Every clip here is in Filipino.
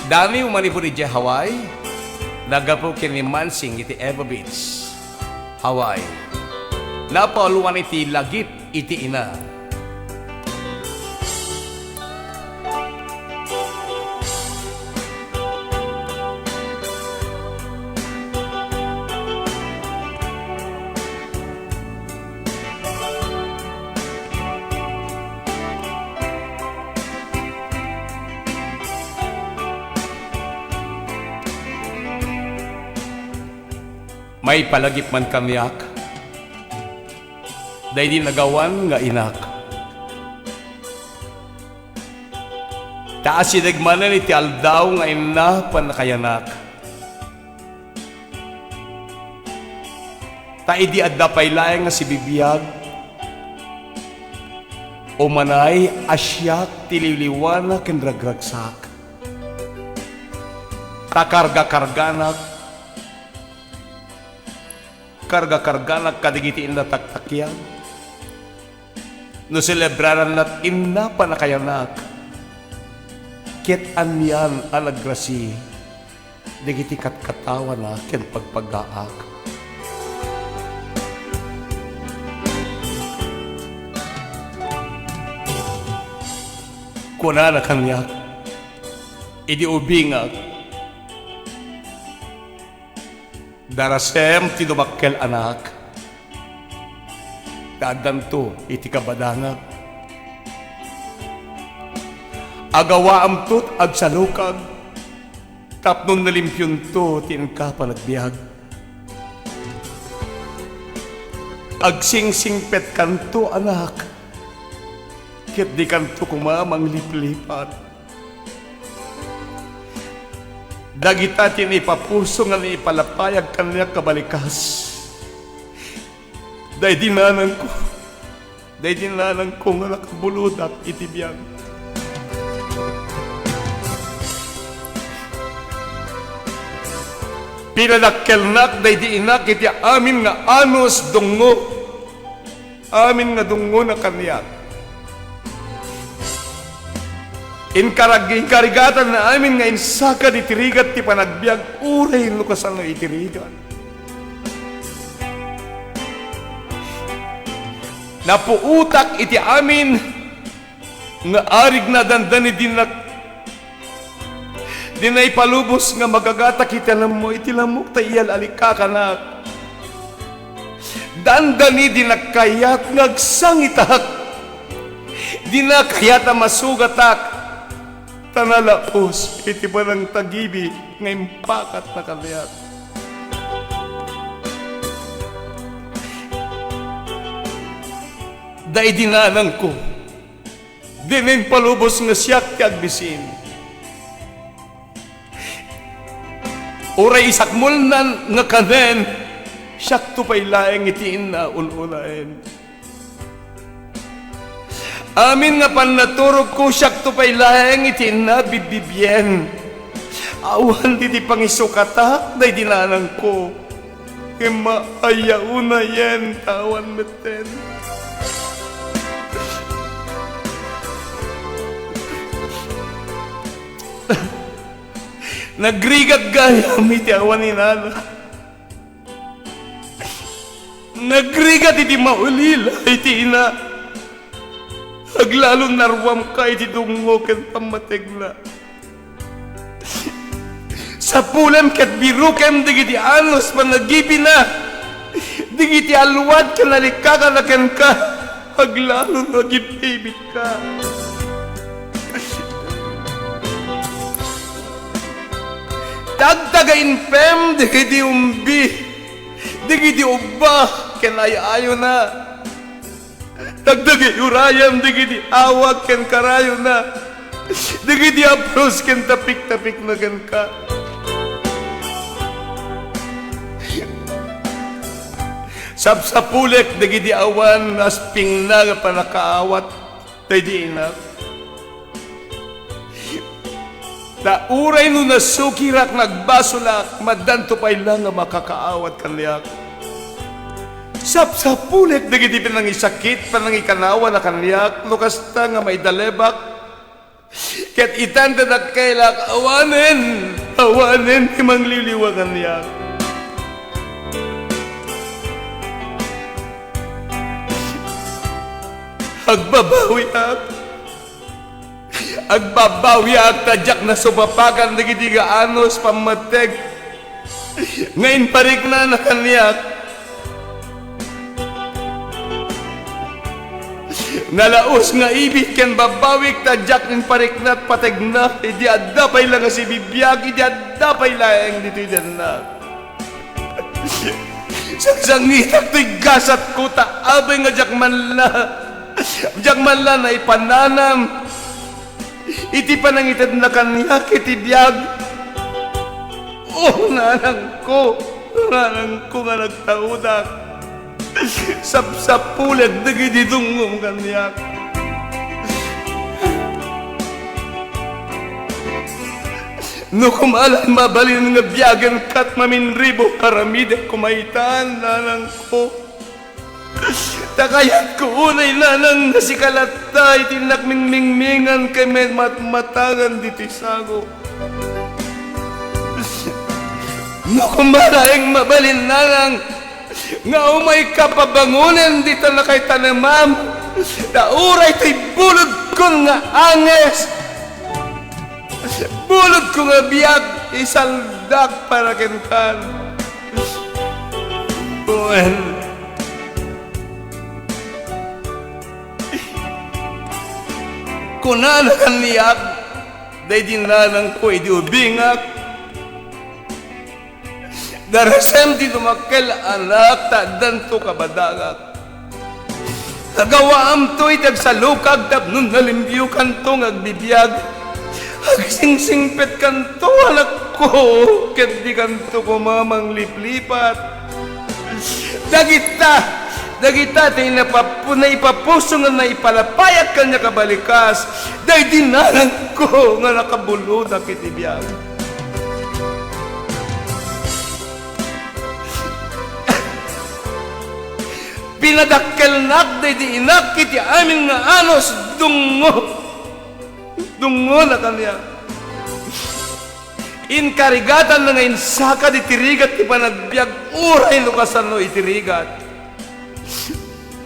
Dami umanipuri di Hawaii, nagapo kini Mansing iti Eva Beach, Hawaii. Napauluan iti lagip iti ina. May palagip man kamiyak, dahil di nagawan nga inak. Taas sinagmanan iti aldaw nga ina panakayanak. Ta idi adda paylaeng nga si bibiyag, o manay asyak tililiwana ken ragragsak. Takarga-karganak, karga-karganak kadigitiin na taktakyan. No celebraran nat inna panakayanak. Ket anyan alagrasi, digiti katkatawa na ken pagpagaak. Kuna na kanyak, idi ubingak, darasem ti dumakkel anak, kaaddanto iti kabadangag. Agawaam tot agsalukag, tapnon nalimpyon to tinka panagbiag. Agsingsingpet kanto anak, ket di kanto kumamang liplipat. Dagita tinipapuso nga ni ipalapayag kanya kabalikas. Dahil dinanan ko nga nakabuludak itibiyang. Pinadakkelnak dahil di inak iti amin nga anos dungo. Amin nga dungo na kanyak. Inkarigatan na amin nga insaka di tirigat ti panagbiag uray lukasan no itirigat. Napuutak iti amin nga arig na dandani dinay palubos nga magagatak iti alam mo iti lamok ta iyal alikakanak. Dandani dinakayat ngagsangitak, dinakayat masugatak, tanalapos iti parang tagibi nga impakat na kalayat. Dahil dinanan ko, dinin palubos nga siyak ti agbisin. Uray isakmulnan nga kanen, siyak to pa'y laeng itiin na ululain. Amin nga panaturog ko siyak to pa'y laeng itiin na bibibyen. Awan di pangisukata, day dinanan ko. Ima ayauna yen, tawan meten. Nagrigat gaya iti awan ni nana. Nagrigat iti maulila iti ina. Aglalong narwam ka iti dungo ken pamategla. Sa pulam ket birukem digiti anos panagibi na. Digiti alwad ken nalikakalaken ka. Aglalong nagipibit ka. Dagdagain pem digiti umbi. Digiti ubba ken ayayo na. Dagdagi urayam digiti awag ken karayo na. Digiti apros ken tapik-tapik na ken ka. Sapsapulek digiti awan asping na panakaawat tay di ina. Na uray no nasukirak nagbasulak madanto pay lang nga makakaawat kanliak. Sapsapulek digiti pinangisakit panangikanawa na kanliak no kasta nga may dalebak Ket itan tadakkelak awanen himang liliwakan niya. Agbabawi ak tadyak na subapakan nagidiga anos pamateg. Ngayon parik na nakaniyak. Nalaos nga ibig ken babawik tadyak ng parik na pateg na. Idi adapay lang nga si bibiyag, idi adapay lang dito idan na. Sangsangitak to'y gasat ko taabay nga jakman la na ipananam. Iti panangitad na kanya kiti biyag. Oh, nanang ko nga nagtaudak. Sapsapulag dagi ditungong kanya. No kumalan mabalin nga biyagan kat maminribo karamide kumaitan nanang ko. Takayat ko unay nanang nasikalatay tinakmingmingmingan kay may matmatangan diti sago. No kumalaing mabalin nanang nga umay kapabangunan dito na kay tanamam. Dauray to'y bulod ko nga anges. Bulod ko nga biyag isaldak para kenkan. Well, kunana kaniyak, day dinanang ko idiubingak. Darasem di tumakkel anak, tadan to kabadagak. Nagawaam to itag sa lukag, tapnon nalimbiyo kanto agbibiyag. Agsingsingpet kanto anak ko, ket di kanto ko mamang liplipat. Dagita tayo na ipapuso nga na ipalapayat kanya kabalikas. Day dinalang ko nga nakabulod na kitibiyag. Pinadakkel day di inak kiti amin nga anos dungo na kanya. Inkarigatan na nga insaka di tirigat ti panagbiag uray lukasan no itirigat.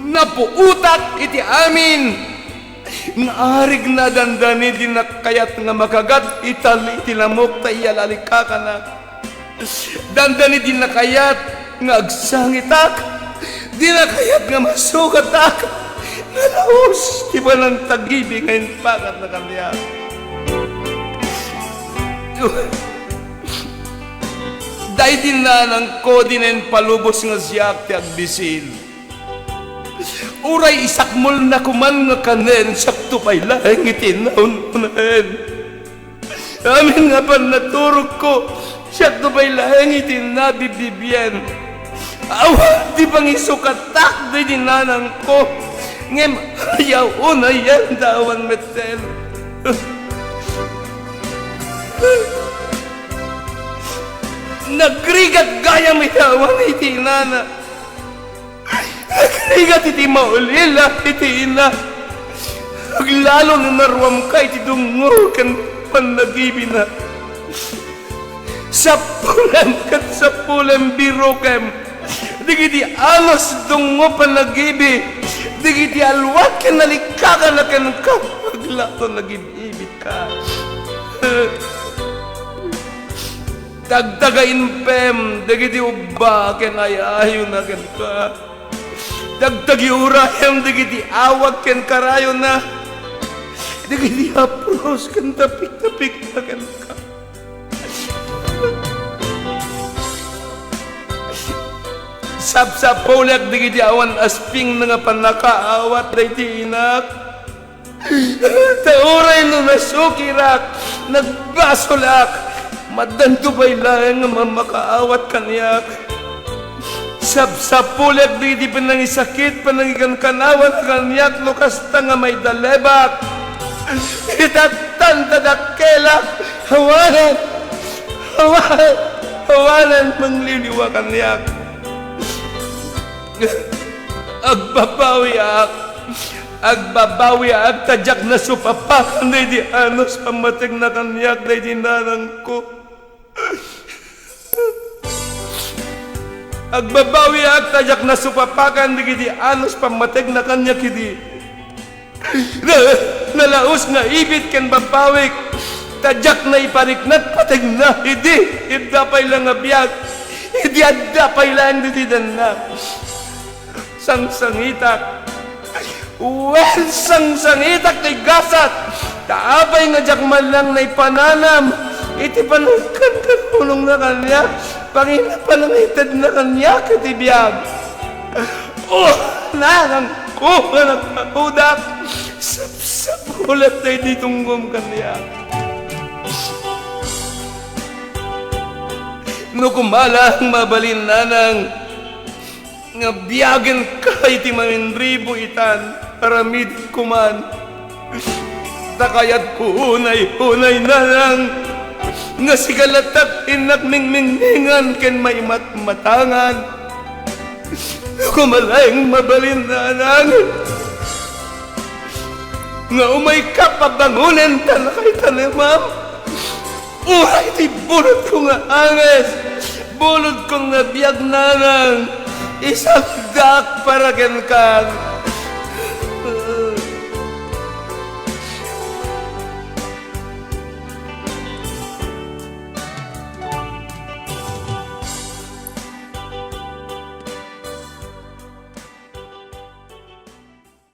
Napuutak iti amin nga arig na dandani di nakayat nga makagat itali tinamok ta iyalalikakan. Dandani di nakayat nga agsangitak, di nakayat nga masugatak. Nalaos di ba ng tag-ibig ngayon pakat na kanya. Dahil din na ng kodinen palubos nga siyak ti agbisil. Uray isakmol na kuman nga kanen, sakto pa'y lahing itinaon-unahin. Amin nga pa naturog ko, sakto pa'y lahing itinabibibyen. Awa, di pang isukatak, di dinanang ko. Ngem, ayaw unay yan dawan metel. Nagrigat gaya may dawan iti nana. Nagrigat iti maulila iti ina. Naglalo na narwam ka iti dungo kan panagibi na. Sapulam biro kem. Digiti alos dungo panagibi. Digiti alwat ka nalikaka na kan ka. Maglato nagibibit ka. Dagdagain pem, dagiti ubba, ken ayayo na ken ka. Dagdagi urayam, dagiti awag ken karayo na. Dagiti apros, ken tapik-tapik na ken ka. Sapsapulag, dagiti awan asping na nga panakaawat, dagiti inak. Tauray no nasukirak, nagbasolak. Madanto ba'y lang nga mamakaawat kanyak. Sapsapulag di panangisakit, panangigan kanawan kanyak, lukas ta nga may dalebak. Itatan tadakkelak, hawanan mangliliwa kanyak. Agbabawi ak, agbabawi ag tadyak na supapakan day di anos pamatig na kanyak day di nanang ko. Agbabawi ag tadyak na supapakan day di anos pamatig na kanyak hindi. Nalaos nga ibit ken babawik tadyak na ipariknat patig na hindi idapay lang nga biyag hindi adapay lang di na sang-sangitak well sang-sangitak tay gasat taabay nga jakman lang na ipananam iti panagkan kanulong na kanya pangina panangitad na kanya kiti biyag oh nanang ko nga nagpakudak sa ulat na itinunggom kanya. No kumala ang mabalin nanang nga biyagan ka iti manindribo itan paramid kuman takayat ko unay nanang nga sigalatak inak mingmingan ken may matmatangan. No kumala ang mabalin nanang nga umay kapabangunan talakay tanamam uray ti bulod ko nga anges bulod ko nga biyag nanang isang dak para ken kan